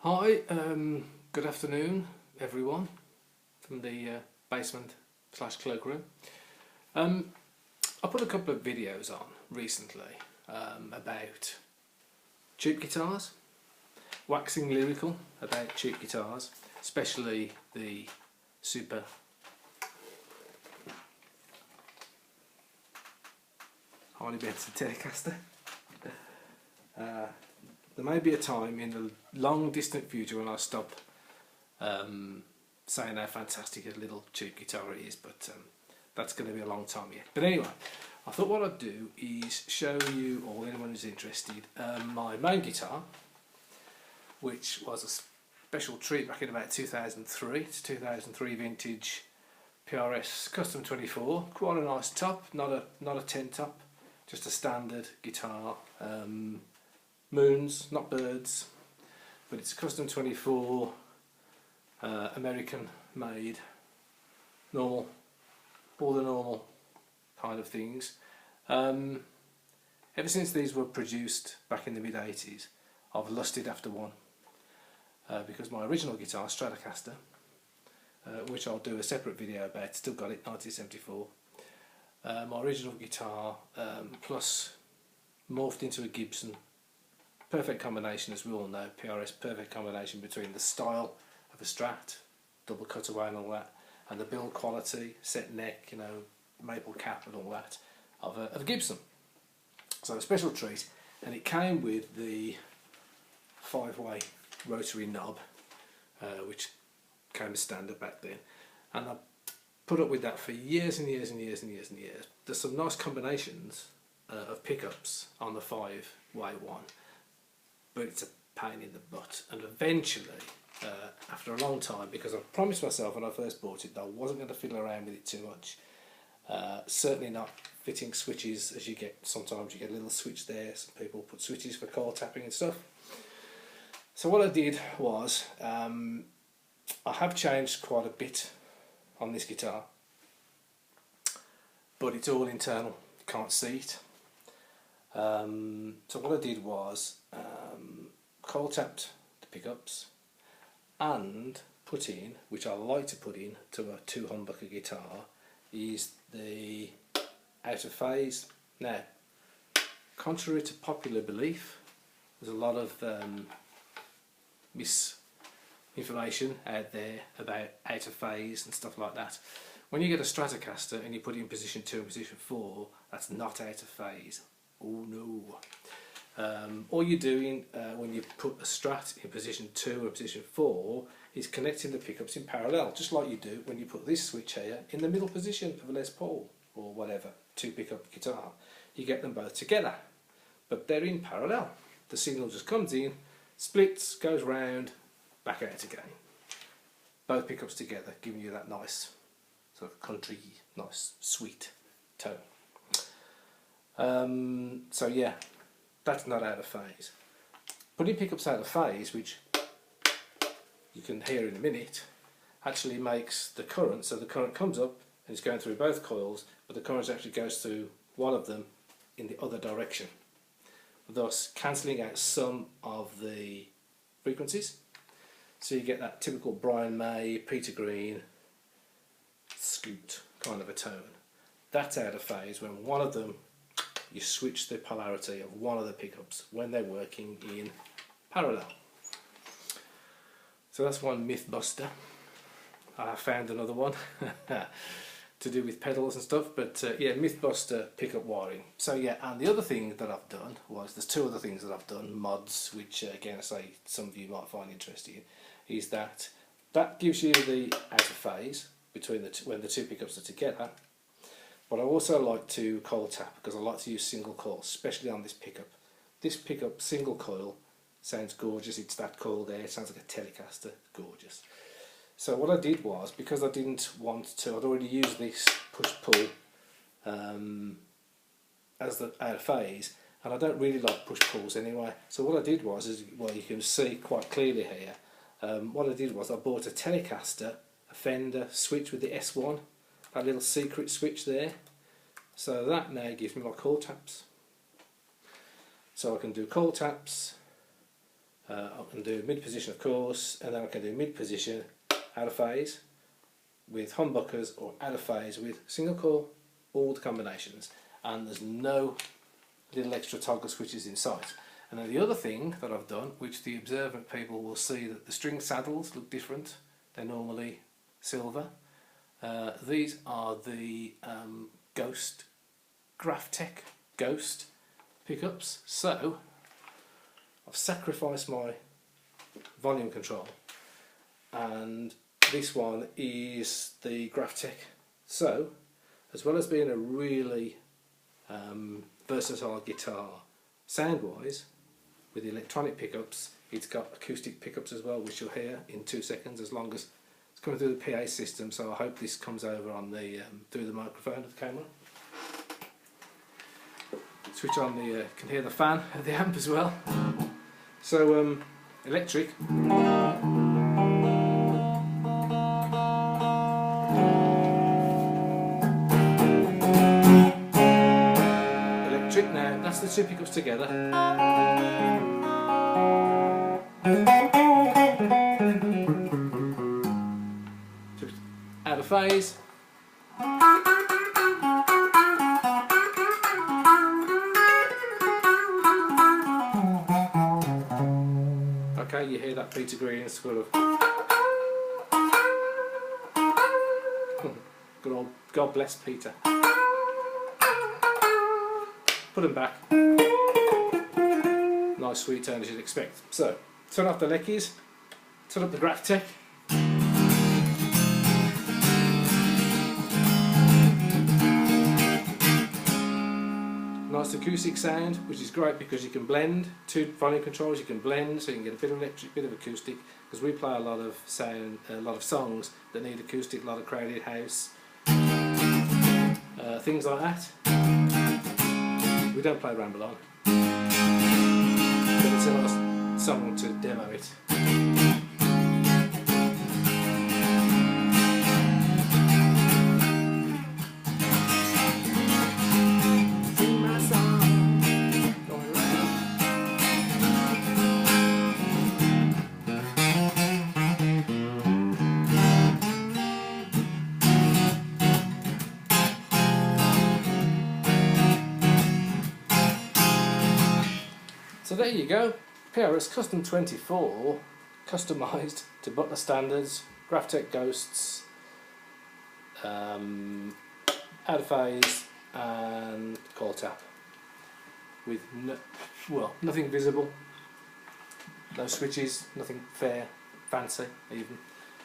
Hi, good afternoon everyone from the basement slash cloakroom. I put a couple of videos on recently about cheap guitars, waxing lyrical about cheap guitars, especially the super highly better Telecaster. There may be a time in the long distant future when I stop saying how fantastic a little cheap guitar it is, but that's going to be a long time yet. But anyway, I thought what I'd do is show you, or anyone who's interested, my main guitar, which was a special treat back in about 2003. It's 2003 vintage PRS Custom 24. Quite a nice top, not a 10 top, just a standard guitar. Moons, not birds, but it's a Custom 24, American made, normal, all the normal kind of things. Ever since these were produced back in the mid 80s, I've lusted after one, because my original guitar, Stratocaster, which I'll do a separate video about, still got it, 1974, my original guitar plus morphed into a Gibson. Perfect combination, as we all know, PRS, perfect combination between the style of a Strat, double cutaway and all that, and the build quality, set neck, you know, maple cap and all that, of a Gibson. So a special treat, and it came with the 5-way rotary knob, which came as standard back then, and I put up with that for years and years and years and years and years. There's some nice combinations of pickups on the 5-way one, but it's a pain in the butt. And eventually, after a long time, because I promised myself when I first bought it that I wasn't going to fiddle around with it too much, certainly not fitting switches, as you get, sometimes you get a little switch there, some people put switches for coil tapping and stuff. So what I did was, I have changed quite a bit on this guitar, but it's all internal, you can't see it. So what I did was coil tapped the pickups and put in, which I like to put in to a 2-humbucker guitar, is the out of phase. Now, contrary to popular belief, there's a lot of misinformation out there about out of phase and stuff like that. When you get a Stratocaster and you put it in position 2 and position 4, that's not out of phase. Oh no. All you're doing when you put a Strat in position 2 or position 4 is connecting the pickups in parallel, just like you do when you put this switch here in the middle position of a Les Paul or whatever, 2-pickup guitar. You get them both together, but they're in parallel. The signal just comes in, splits, goes round, back out again. Both pickups together, giving you that nice sort of country, nice sweet tone. So yeah, that's not out of phase. Putting pickups out of phase, which you can hear in a minute, actually makes the current, so the current comes up and it's going through both coils, but the current actually goes through one of them in the other direction, thus cancelling out some of the frequencies. So you get that typical Brian May, Peter Green, scoot kind of a tone. That's out of phase when one of them, you switch the polarity of one of the pickups when they're working in parallel. So that's one myth buster. I found another one to do with pedals and stuff, but yeah, myth buster pickup wiring. So yeah, and the other thing that I've done was, there's 2 other things that I've done, mods, which again I say some of you might find interesting, is that gives you the out of phase between the when the 2 pickups are together. But I also like to coil tap, because I like to use single coil, especially on this pickup. This pickup, single coil, sounds gorgeous. It's that coil there, it sounds like a Telecaster, gorgeous. So what I did was, because I didn't want to, I'd already used this push-pull as the out of phase, and I don't really like push-pulls anyway. So what I did was, well, you can see quite clearly here, what I did was I bought a Telecaster, a Fender switch with the S1, that little secret switch there. So that now gives me my coil taps. So I can do coil taps, I can do mid position, of course, and then I can do mid position out of phase with humbuckers or out of phase with single coil, all the combinations, and there's no little extra toggle switches in sight. And then the other thing that I've done, which the observant people will see, that the string saddles look different. They're normally silver. These are the Graphtec Ghost pickups. So I've sacrificed my volume control, and this one is the Graphtec. So as well as being a really versatile guitar sound wise with the electronic pickups, it's got acoustic pickups as well, which you'll hear in 2 seconds, as long as it's coming through the PA system. So I hope this comes over on the through the microphone of the camera. Switch on the can hear the fan of the amp as well. So electric. Electric now, that's the two pickups together. Out of phase. Okay, you hear that Peter Green sort of good old God bless Peter. Put them back. Nice sweet tone as you'd expect. So, turn off the Leckies, turn up the Graphtec. Nice acoustic sound, which is great because you can blend two volume controls. You can blend, so you can get a bit of electric, bit of acoustic. Because we play a lot of sound, a lot of songs that need acoustic, a lot of crowded house, things like that. We don't play Ramble On, but it's a nice song to demo it. So there you go, PRS Custom 24, customised to Butler standards, Graphtec Ghosts, out of phase and coil tap, with nothing visible, no switches, nothing fancy even.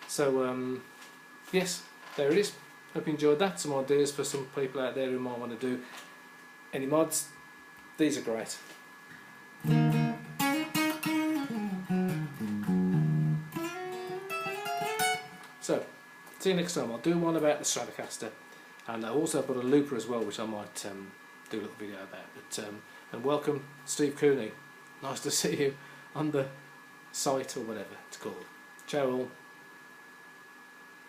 So yes, there it is. Hope you enjoyed that. Some ideas for some people out there who might want to do any mods. These are great. So, see you next time. I'll do one about the Stratocaster, and I've also put a looper as well, which I might do a little video about. But and welcome, Steve Cooney. Nice to see you on the site or whatever it's called. Ciao all.